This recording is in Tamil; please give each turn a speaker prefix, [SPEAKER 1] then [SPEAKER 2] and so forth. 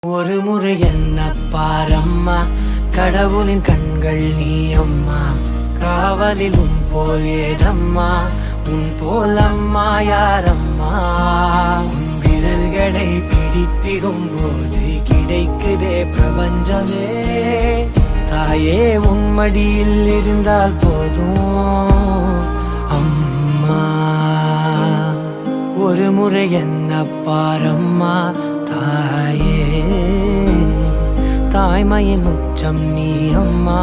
[SPEAKER 1] ஒரு முறை என்ன பாரம்மா, கடவுளின் கண்கள் நீ அம்மா. காவலில் உன் போல் ஏதம்மா, உன் போல் அம்மா யாரம்மா. உன் விரல்களை பிடித்திடும் போது கிடைக்குதே பிரபஞ்சமே. தாயே உன் மடியில் இருந்தால் போதும் அம்மா. ஒரு முறை என்ன பாரம்மா தாயே, தாய்மையின் உச்சம் நீ அம்மா.